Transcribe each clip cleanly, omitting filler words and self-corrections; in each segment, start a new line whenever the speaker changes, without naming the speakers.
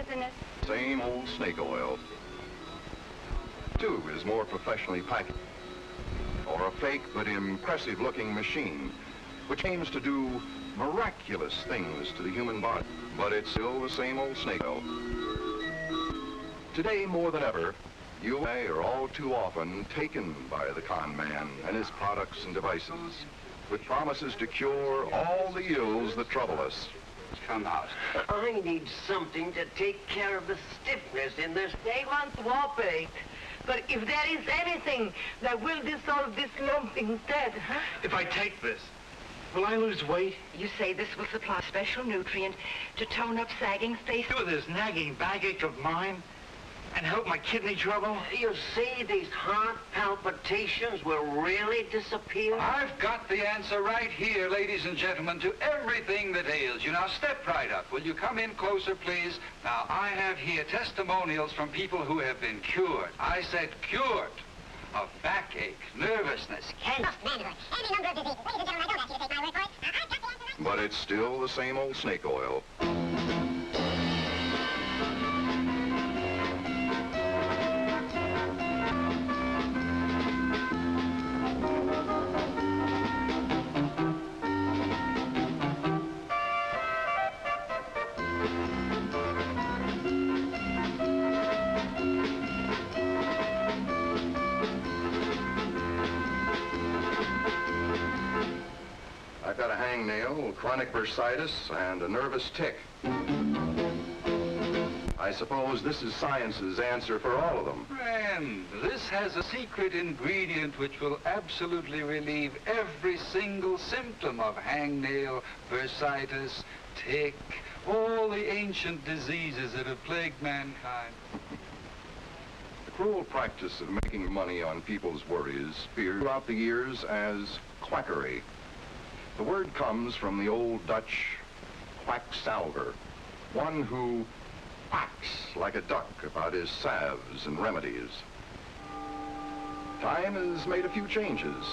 business.
Same old snake oil. 2 is more professionally packaged. Or a fake but impressive-looking machine, which aims to do miraculous things to the human body. But it's still the same old snake oil. Today, more than ever, you and I are all too often taken by the con man and his products and devices, with promises to cure all the ills that trouble us.
Come out.
I need something to take care of the stiffness in this.
They want whopping. But if there is anything that will dissolve this lump instead, huh?
If I take this, will I lose weight?
You say this will supply a special nutrient to tone up sagging spaces?
Cure this nagging backache of mine and help my kidney trouble?
You see, these heart palpitations will really disappear?
I've got the answer right here, ladies and gentlemen, to everything that ails you. Now, step right up. Will you come in closer, please? Now, I have here testimonials from people who have been cured. I said cured of backache, nervousness,
cancer, manhood, any number of diseases. Ladies and gentlemen, I don't ask you to take my word for it. I've got the answer right.
But it's still the same old snake oil. I've got a hangnail, chronic bursitis, and a nervous tic. I suppose this is science's answer for all of them.
Friend, this has a secret ingredient which will absolutely relieve every single symptom of hangnail, bursitis, tic, all the ancient diseases that have plagued mankind.
The cruel practice of making money on people's worries appeared throughout the years as quackery. The word comes from the old Dutch quacksalver, one who quacks like a duck about his salves and remedies. Time has made a few changes,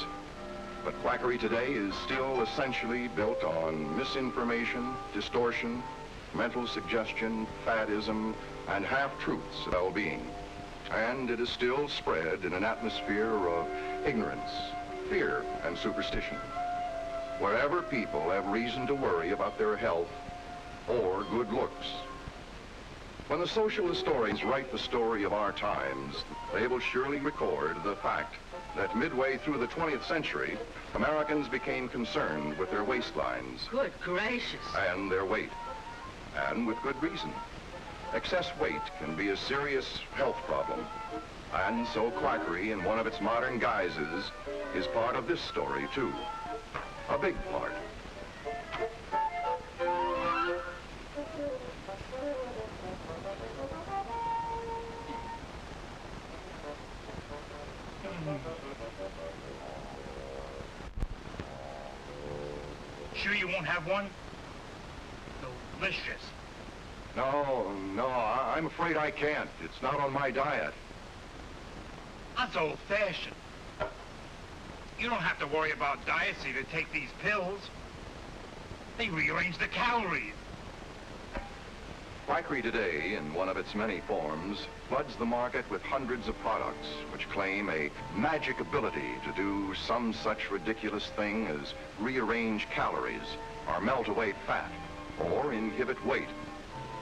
but quackery today is still essentially built on misinformation, distortion, mental suggestion, faddism, and half-truths of well-being. And it is still spread in an atmosphere of ignorance, fear, and superstition, wherever people have reason to worry about their health or good looks. When the social historians write the story of our times, they will surely record the fact that midway through the 20th century, Americans became concerned with their waistlines.
Good gracious.
And their weight. And with good reason. Excess weight can be a serious health problem. And so quackery, in one of its modern guises, is part of this story, too. A big part.
Sure you won't have one? Delicious.
No, I'm afraid I can't. It's not on my diet.
That's old-fashioned. You don't have to worry about diets to take these pills. They rearrange the calories.
Quackery today, in one of its many forms, floods the market with hundreds of products which claim a magic ability to do some such ridiculous thing as rearrange calories, or melt away fat, or inhibit weight.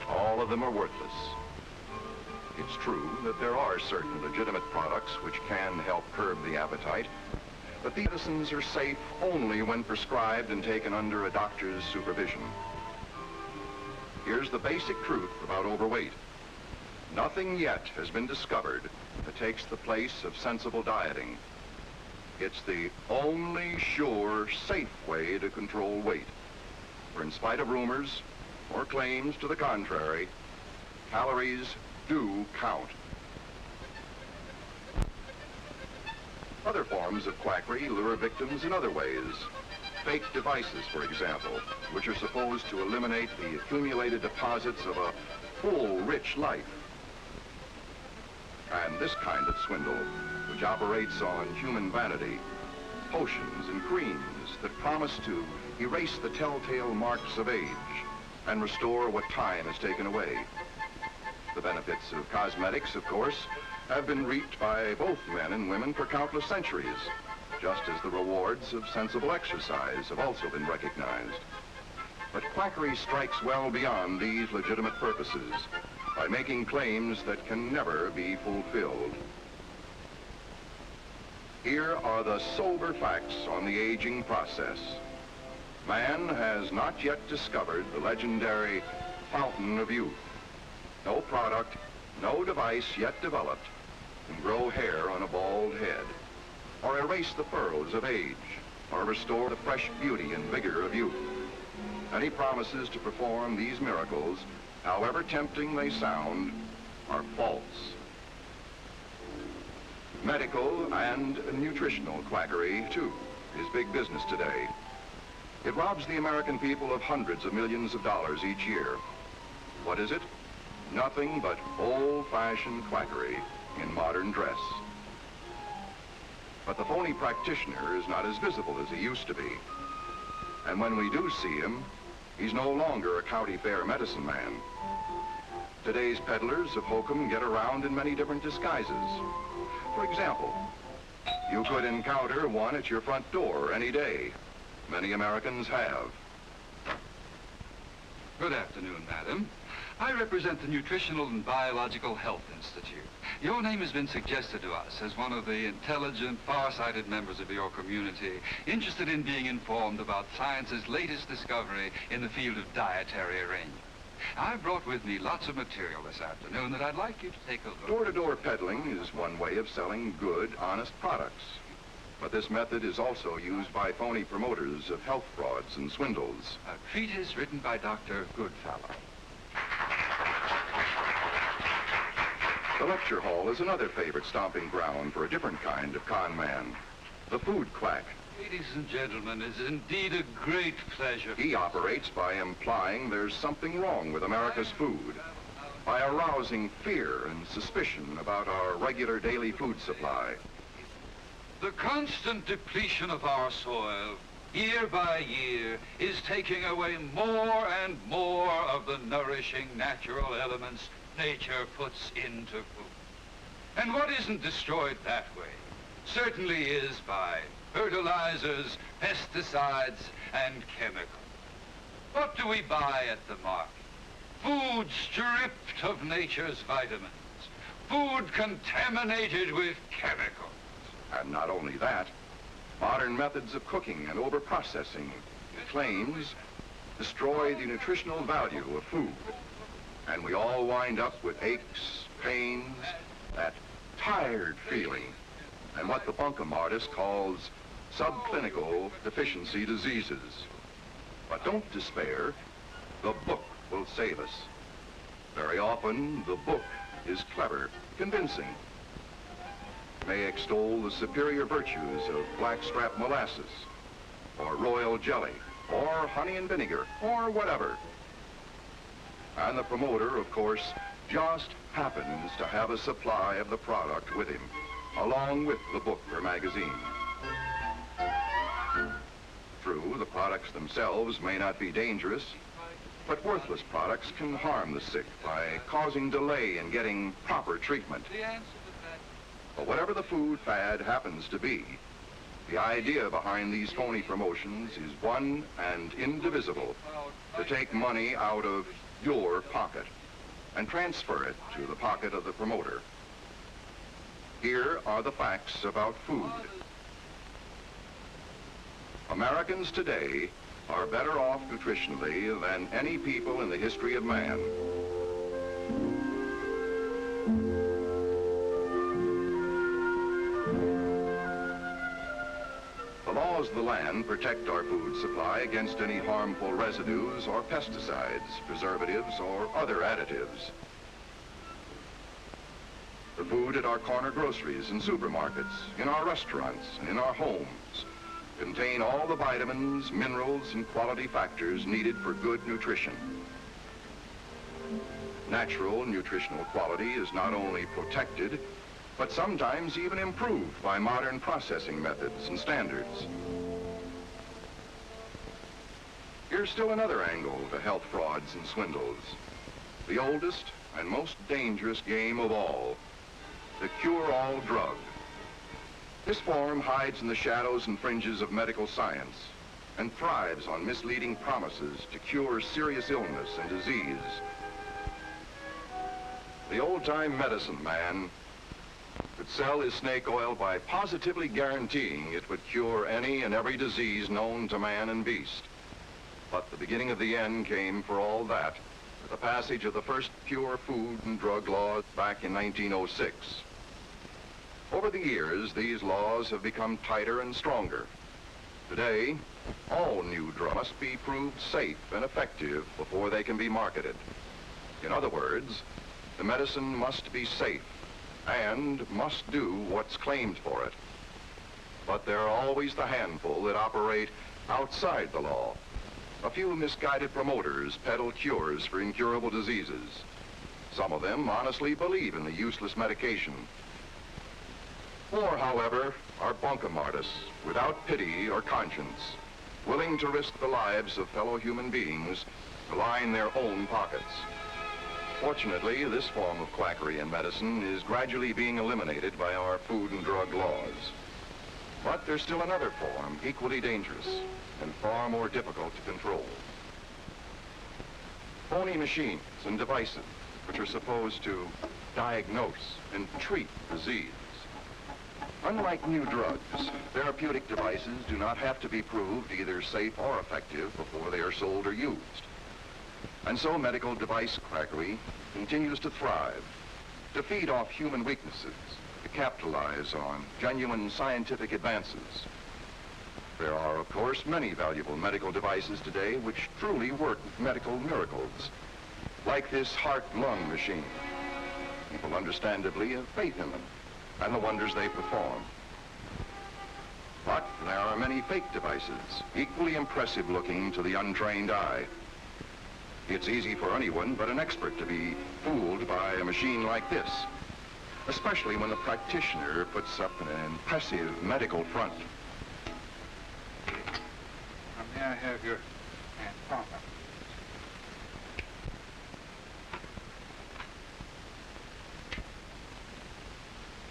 All of them are worthless. It's true that there are certain legitimate products which can help curb the appetite, but these medicines are safe only when prescribed and taken under a doctor's supervision. Here's the basic truth about overweight. Nothing yet has been discovered that takes the place of sensible dieting. It's the only sure, safe way to control weight. For in spite of rumors or claims to the contrary, calories do count. Other forms of quackery lure victims in other ways. Fake devices, for example, which are supposed to eliminate the accumulated deposits of a full, rich life. And this kind of swindle, which operates on human vanity, potions and creams that promise to erase the telltale marks of age and restore what time has taken away. The benefits of cosmetics, of course, have been reaped by both men and women for countless centuries, just as the rewards of sensible exercise have also been recognized. But quackery strikes well beyond these legitimate purposes by making claims that can never be fulfilled. Here are the sober facts on the aging process. Man has not yet discovered the legendary fountain of youth. No product, no device yet developed can grow hair on a bald head, or erase the furrows of age, or restore the fresh beauty and vigor of youth. Any promises to perform these miracles, however tempting they sound, are false. Medical and nutritional quackery, too, is big business today. It robs the American people of hundreds of millions of dollars each year. What is it? Nothing but old-fashioned quackery in modern dress. But the phony practitioner is not as visible as he used to be. And when we do see him, he's no longer a county fair medicine man. Today's peddlers of hokum get around in many different disguises. For example, you could encounter one at your front door any day. Many Americans have.
Good afternoon, madam. I represent the Nutritional and Biological Health Institute. Your name has been suggested to us as one of the intelligent, far-sighted members of your community interested in being informed about science's latest discovery in the field of dietary arrangement. I've brought with me lots of material this afternoon that I'd like you to take a look.
Door-to-door peddling is one way of selling good, honest products. But this method is also used by phony promoters of health frauds and swindles.
A treatise written by Dr. Goodfellow.
The lecture hall is another favorite stomping ground for a different kind of con man, the food quack.
Ladies and gentlemen, it is indeed a great pleasure.
He operates by implying there's something wrong with America's food, by arousing fear and suspicion about our regular daily food supply.
The constant depletion of our soil, year by year, is taking away more and more of the nourishing natural elements nature puts into food. And what isn't destroyed that way certainly is by fertilizers, pesticides, and chemicals. What do we buy at the market? Food stripped of nature's vitamins. Food contaminated with chemicals.
And not only that, modern methods of cooking and overprocessing claims destroy the nutritional value of food. And we all wind up with aches, pains, that tired feeling, and what the bunkum artist calls subclinical deficiency diseases. But don't despair. The book will save us. Very often, the book is clever, convincing. It may extol the superior virtues of blackstrap molasses, or royal jelly, or honey and vinegar, or whatever. And the promoter, of course, just happens to have a supply of the product with him, along with the book or magazine. True, the products themselves may not be dangerous, but worthless products can harm the sick by causing delay in getting proper treatment. But whatever the food fad happens to be, the idea behind these phony promotions is one and indivisible: to take money out of your pocket and transfer it to the pocket of the promoter. Here are the facts about food. Americans today are better off nutritionally than any people in the history of man. The laws of the land protect our food supply against any harmful residues or pesticides, preservatives, or other additives. The food at our corner groceries and supermarkets, in our restaurants, and in our homes contain all the vitamins, minerals, and quality factors needed for good nutrition. Natural nutritional quality is not only protected, but sometimes even improved by modern processing methods and standards. Here's still another angle to health frauds and swindles. The oldest and most dangerous game of all, the cure-all drug. This form hides in the shadows and fringes of medical science and thrives on misleading promises to cure serious illness and disease. The old-time medicine man could sell his snake oil by positively guaranteeing it would cure any and every disease known to man and beast. But the beginning of the end came for all that with the passage of the first pure food and drug laws back in 1906. Over the years, these laws have become tighter and stronger. Today, all new drugs must be proved safe and effective before they can be marketed. In other words, the medicine must be safe and must do what's claimed for it. But there are always the handful that operate outside the law. A few misguided promoters peddle cures for incurable diseases. Some of them honestly believe in the useless medication. More, however, are bunkum artists without pity or conscience, willing to risk the lives of fellow human beings to line their own pockets. Fortunately, this form of quackery in medicine is gradually being eliminated by our food and drug laws. But there's still another form, equally dangerous and far more difficult to control. Phony machines and devices which are supposed to diagnose and treat disease. Unlike new drugs, therapeutic devices do not have to be proved either safe or effective before they are sold or used. And so medical device quackery continues to thrive, to feed off human weaknesses, to capitalize on genuine scientific advances. There are, of course, many valuable medical devices today which truly work medical miracles, like this heart-lung machine. People understandably have faith in them and the wonders they perform. But there are many fake devices, equally impressive looking to the untrained eye. It's easy for anyone but an expert to be fooled by a machine like this, especially when the practitioner puts up an impressive medical front.
Now, may I have your hand? Oh, no.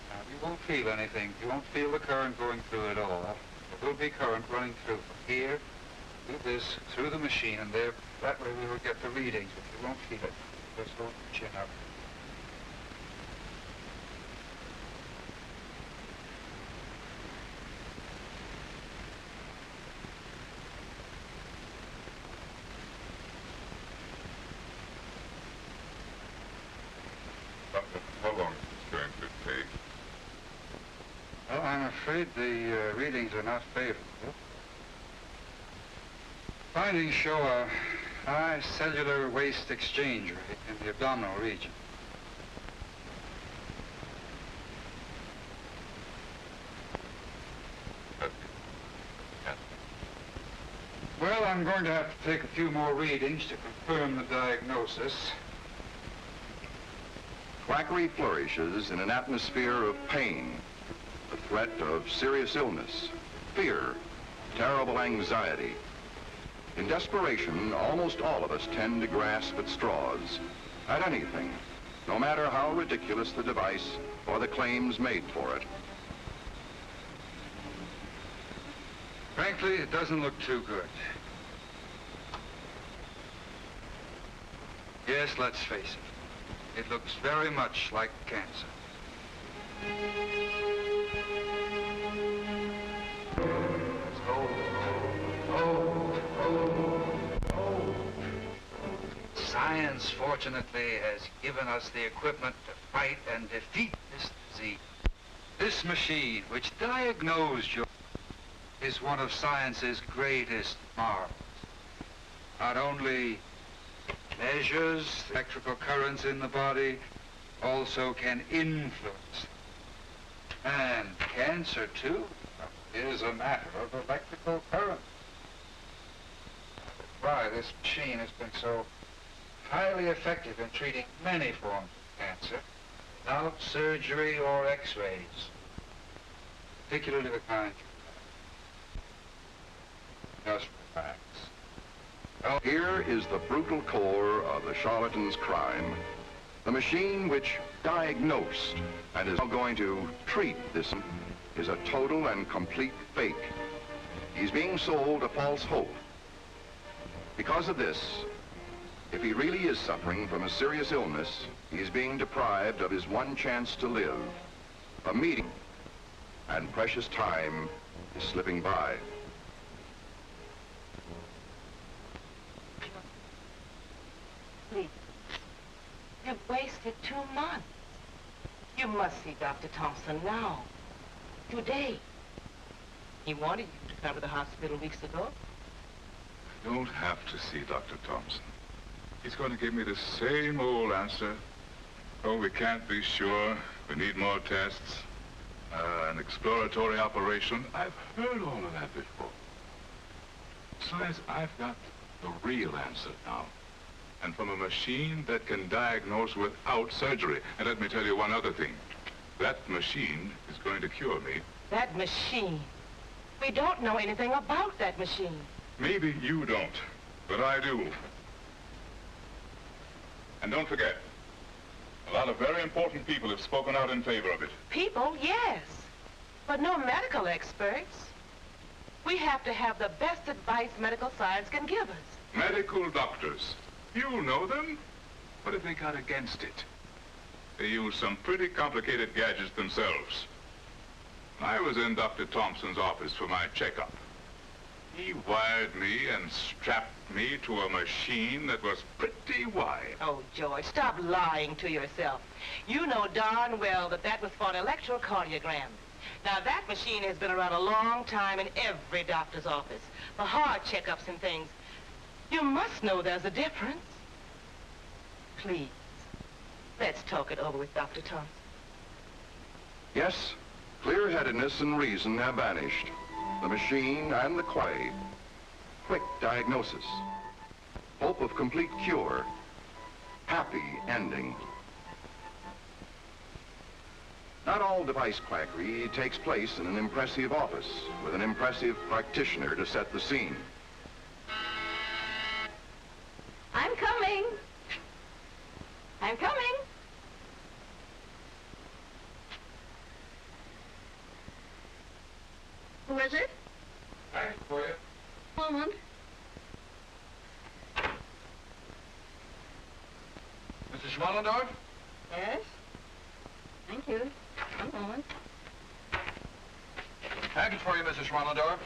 Now, you won't feel anything. You won't feel the current going through at all. There will be current running through from here, through this, through the machine, and there. That way we will get the readings, but you won't feel it. Just hold your chin up.
How long is this going to take?
Well, I'm afraid the readings are not favorable. Findings show a high cellular waste exchange rate in the abdominal region. Well, I'm going to have to take a few more readings to confirm the diagnosis.
Quackery flourishes in an atmosphere of pain, the threat of serious illness, fear, terrible anxiety. In desperation, almost all of us tend to grasp at straws, at anything, no matter how ridiculous the device or the claims made for it.
Frankly, it doesn't look too good. Yes, let's face it. It looks very much like cancer. Science, fortunately, has given us the equipment to fight and defeat this disease. This machine, which diagnosed you, is one of science's greatest marvels. Not only measures electrical currents in the body, also can influence. And cancer, too, is a matter of electrical current. That's why this machine has been so highly effective in treating many forms of cancer without surgery or x-rays, particularly the kind. Just relax.
Well, here is the brutal core of the charlatan's crime. The machine which diagnosed and is now going to treat this is a total and complete fake. He's being sold a false hope. Because of this, if he really is suffering from a serious illness, he's being deprived of his one chance to live, a meeting, and precious time is slipping by.
Please. You've wasted 2 months. You must see Dr. Thompson now. Today. He wanted you to come to the hospital weeks ago.
I don't have to see Dr. Thompson. He's going to give me the same old answer. Oh, we can't be sure. We need more tests. An exploratory operation. I've heard all of that before. Besides, I've got the real answer now. And from a machine that can diagnose without surgery. And let me tell you one other thing. That machine is going to cure me.
That machine? We don't know anything about that machine.
Maybe you don't, but I do. And don't forget, a lot of very important people have spoken out in favor of it.
People, yes. But no medical experts. We have to have the best advice medical science can give us.
Medical doctors. You know them. What have they got against it? They use some pretty complicated gadgets themselves. I was in Dr. Thompson's office for my checkup. He wired me and strapped me to a machine that was pretty wide.
Oh, George, stop lying to yourself. You know darn well that that was for an electrocardiogram. Now, that machine has been around a long time in every doctor's office for heart checkups and things. You must know there's a difference. Please, let's talk it over with Dr. Thompson.
Yes, clear-headedness and reason have vanished. The machine and the clay. Quick diagnosis. Hope of complete cure. Happy ending. Not all device quackery takes place in an impressive office with an impressive practitioner to set the scene.
I'm coming. I'm coming.
Who is it?
Thanks for you.
Moment.
Mrs. Schwallendorf?
Yes? Thank you. One moment.
Package for you, Mrs. Schwallendorf.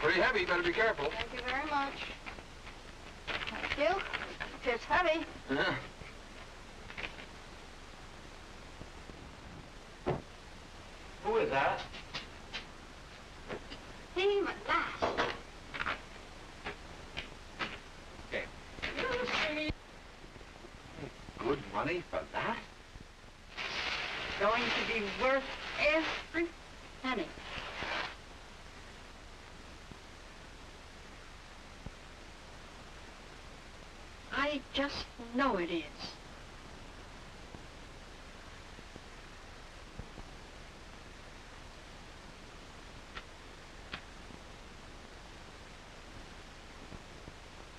Pretty heavy, better be careful.
Thank you very much. Thank you. It's heavy.
Yeah.
Who is that?
Team at last.
Okay. Good money for that?
Going to be worth every penny. I just know it is.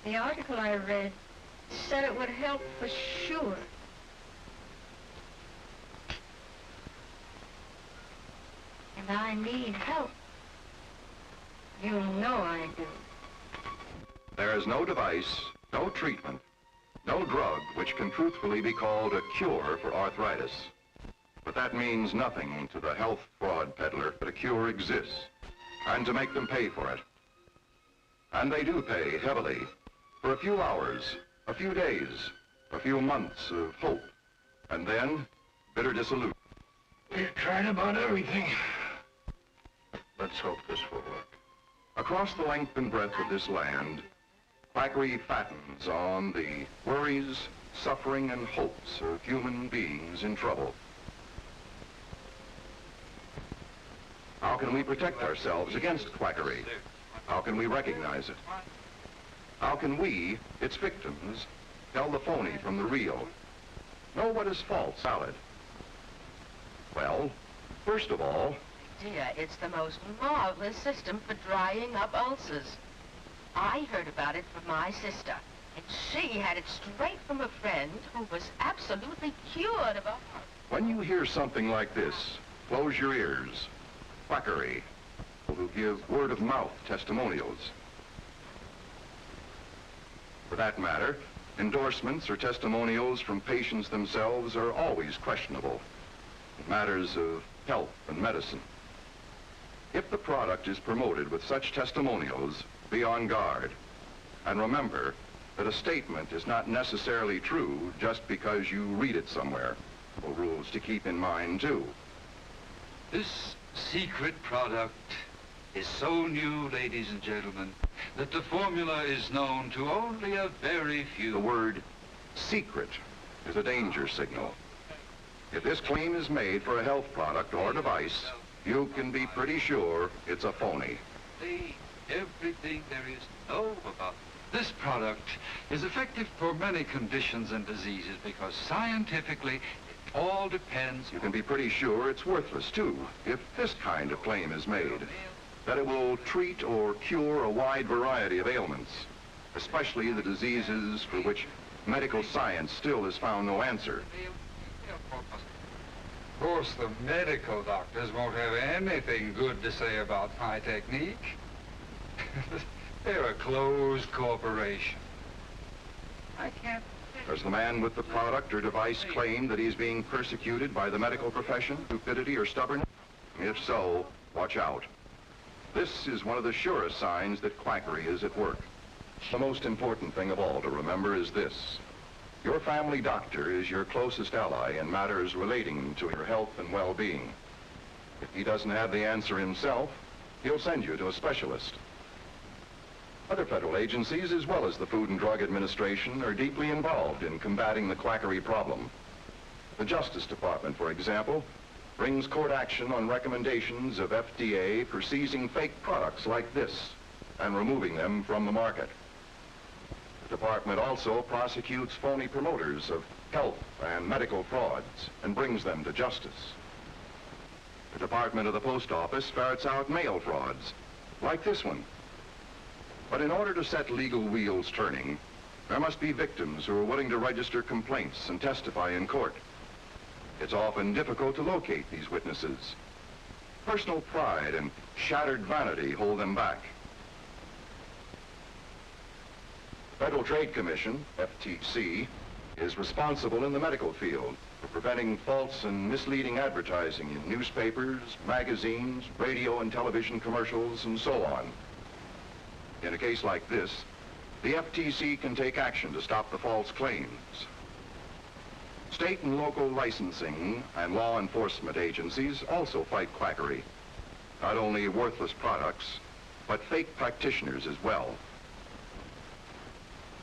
The article I read said it would help for sure. And I need help. You know I do.
There is no device, no treatment, no drug which can truthfully be called a cure for arthritis. But that means nothing to the health fraud peddler, but a cure exists, and to make them pay for it. And they do pay heavily, for a few hours, a few days, a few months of hope, and then bitter disillusion.
We've tried about everything.
Let's hope this will work.
Across the length and breadth of this land, quackery fattens on the worries, suffering, and hopes of human beings in trouble. How can we protect ourselves against quackery? How can we recognize it? How can we, its victims, tell the phony from the real? Know what is false, valid? Well, first of all,
Dear, it's the most marvelous system for drying up ulcers. I heard about it from my sister. And she had it straight from a friend who was absolutely cured of a heart.
When you hear something like this, close your ears. Quackery, who give word-of-mouth testimonials. For that matter, endorsements or testimonials from patients themselves are always questionable in matters of health and medicine. If the product is promoted with such testimonials, be on guard. And remember that a statement is not necessarily true just because you read it somewhere. Well, rules to keep in mind, too.
This secret product is so new, ladies and gentlemen, that the formula is known to only a very few.
The word secret is a danger signal. If this claim is made for a health product or device, you can be pretty sure it's a phony.
Everything there is to know about this product is effective for many conditions and diseases because scientifically it all depends.
You can be pretty sure it's worthless, too, if this kind of claim is made, that it will treat or cure a wide variety of ailments, especially the diseases for which medical science still has found no answer.
Of course, the medical doctors won't have anything good to say about my technique. They're a closed corporation. I can't...
Does the man with the product or device claim that he's being persecuted by the medical profession, stupidity, or stubbornness? If so, watch out. This is one of the surest signs that quackery is at work. The most important thing of all to remember is this. Your family doctor is your closest ally in matters relating to your health and well-being. If he doesn't have the answer himself, he'll send you to a specialist. Other federal agencies, as well as the Food and Drug Administration, are deeply involved in combating the quackery problem. The Justice Department, for example, brings court action on recommendations of FDA for seizing fake products like this and removing them from the market. The department also prosecutes phony promoters of health and medical frauds and brings them to justice. The Department of the Post Office ferrets out mail frauds, like this one. But in order to set legal wheels turning, there must be victims who are willing to register complaints and testify in court. It's often difficult to locate these witnesses. Personal pride and shattered vanity hold them back. The Federal Trade Commission, FTC, is responsible in the medical field for preventing false and misleading advertising in newspapers, magazines, radio and television commercials, and so on. In a case like this, the FTC can take action to stop the false claims. State and local licensing and law enforcement agencies also fight quackery. Not only worthless products, but fake practitioners as well.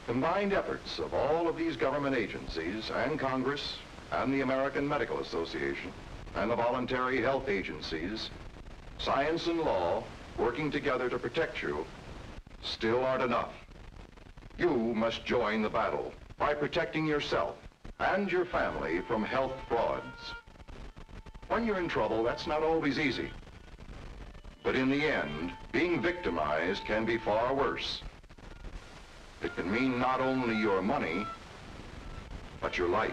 Combined efforts of all of these government agencies and Congress and the American Medical Association and the voluntary health agencies, science and law working together to protect you, still aren't enough. You must join the battle by protecting yourself and your family from health frauds. When you're in trouble, that's not always easy. But in the end, being victimized can be far worse. It can mean not only your money, but your life.